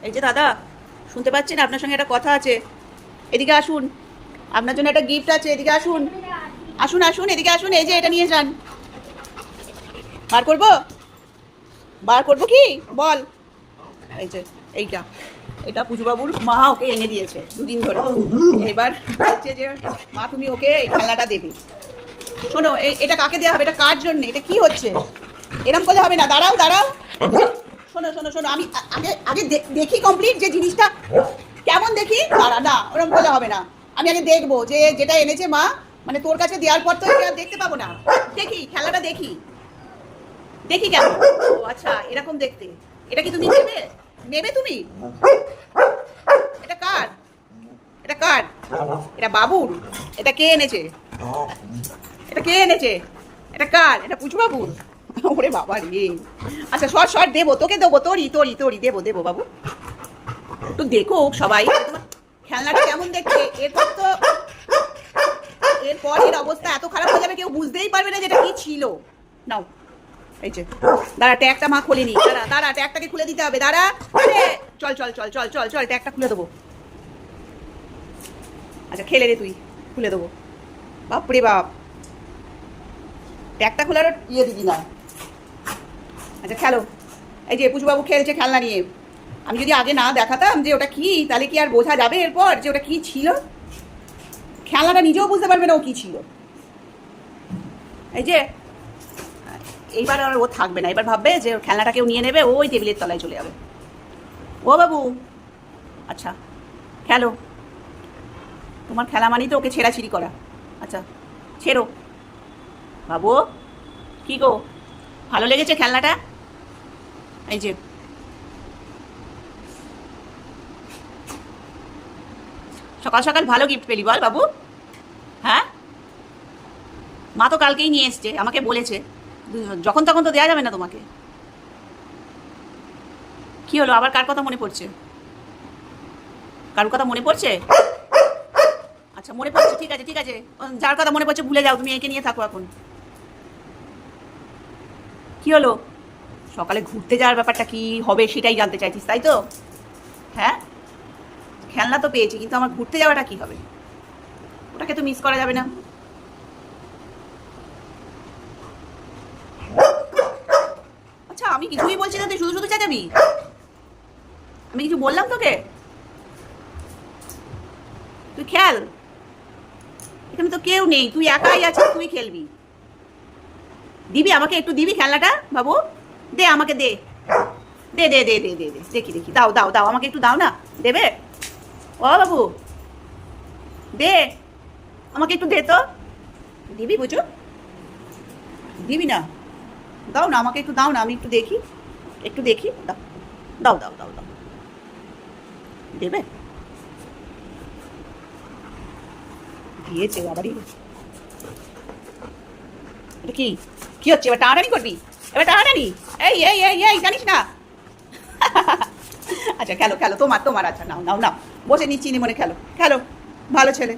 এই যে দাদা, শুনতে পাচ্ছেন? আপনার সঙ্গে একটা কথা আছে, এদিকে আসুন। আপনার জন্য একটা গিফট আছে, এদিকে আসুন। আসুন আসুন, এদিকে আসুন। এই যে এটা নিয়ে যান। বার করবো? বার করবো কি বল? এই যে এইটা, এটা পুজুবাবুর মা ওকে এনে দিয়েছে দুদিন ধরে। এবার বলছে যে মা তুমি ওকে এই খেলনাটা দেবে। শোনো, এটা কাকে দেওয়া হবে? এটা কার জন্য? এটা কি হচ্ছে? এরকম করলে হবে না। দাঁড়াও দাঁড়াও, শোনো শোনো শোনো, আমি আগে আগে দেখি কমপ্লিট যে জিনিসটা কেমন দেখি। দাঁড়া, না ওরকম করলে হবে না। আমি আগে দেখবো যে যেটা এনেছে মা, মানে তোর কাছে দেওয়ার পর তো এটা দেখতে পাবো না। দেখি খেলাটা, দেখি দেখি কেমন। ও আচ্ছা, এরকম দেখতে। এটা কি তুমি নেবে? নেবে তুমি? এটা কার? এটা কার? এটা বাবুর? এটা কে এনেছে? এটা কে এনেছে? এটা কার? এটা পুচু বাবুর? ওরে বাবা রে। আচ্ছা সর সর, দেবো তোকে, দেবো, তোরই তোরই তোরই, দেবো দেবো বাবু। তো দেখো সবাই তোমার খেলনাটা কেমন দেখতে। এরপর তো এরপর এর অবস্থা এত খারাপ হয়ে যাবে, কেউ বুঝতেই পারবে না যেটা কি ছিল। নাও, এই যে দাঁড়া, ট্যাগটা মা খোলেনি। দাঁড়া দাঁড়া, ট্যাগটাকে খুলে দিতে হবে। দাঁড়া, আরে চল চল চল চল চল চল, ট্যাগটা খুলে দেবো। আচ্ছা খেলে রে তুই, খুলে দেবো। বাপরে বাপ, ট্যাগটা খোলার ইয়ে দিদি না। আচ্ছা খেলো। এই যে পুজুবাবু খেলছে খেলনা নিয়ে। আমি যদি আগে না দেখাতাম যে ওটা কি, তাহলে কি আর বোঝা যাবে এরপর যে ওটা কি ছিল? খেলনাটা নিজেও বুঝতে পারবে না ও কি ছিল। এই যে এইবার আর ও থাকবে না। এবার ভাববে যে খেলনাটা কেউ নিয়ে নেবে, ওই টেবিলের তলায় চলে যাবে। ও বাবু, আচ্ছা খেলো। তোমার খেলা মানেই তো ওকে ছেঁড়াছিড়ি করা। আচ্ছা ছেড়ো। বাবু, কি গো, ভালো লেগেছে খেলনাটা? এই যে সকাল সকাল ভালো গিফট পেলি বল বাবু। হ্যাঁ, মা তো কালকেই নিয়ে এসছে, আমাকে বলেছে। যখন তখন তো দেওয়া যাবে না তোমাকে। কি হলো আবার? কার কথা মনে পড়ছে? কারোর কথা মনে পড়ছে? আচ্ছা মনে পড়ছে, ঠিক আছে ঠিক আছে। যার কথা মনে পড়ছে ভুলে যাও, তুমি একে নিয়ে থাকো এখন। কি হলো? সকালে ঘুরতে যাওয়ার ব্যাপারটা কি হবে সেটাই জানতে চাইছিস, তাই তো? হ্যাঁ, খেলনা তো পেয়েছি, কিন্তু আমার ঘুরতে যাওয়াটা কি হবে? ওটাকে তো মিস করা যাবে না। আচ্ছা আমি কিছুই বলছি না, তুই শুধু শুধু চেঁচাবি? আমি কিছু বললাম তোকে? তুই খেল, এখানে তো কেউ নেই, তুই একাই আছিস, তুই খেলবি। দিবি আমাকে একটু, দিবি খেলনাটা বাবু? দে আমাকে, দে দে দে দে দে দে দে, দেখি দেখি, দাও দাও দাও, আমাকে একটু দাও না। দেবে? ও বাবু, দে আমাকে একটু, দে তো। দিবি বুঝো? দিবি না? দাও না আমাকে একটু, দাও না, আমি একটু দেখি, একটু দেখি। দাও দাও দাও দাও দাও, দেবে? দিয়েছে আবারই। এটা কি? কি হচ্ছে? এবার টানাটানি করবি? এবার টানাটানি? এই এই এই এই, জানিস না? আচ্ছা খেলো খেলো, তোমার তোমার। আচ্ছা নাও নাও নাও, বসে নিচ্ছি নি মনে, খেলো খেলো, ভালো ছেলে।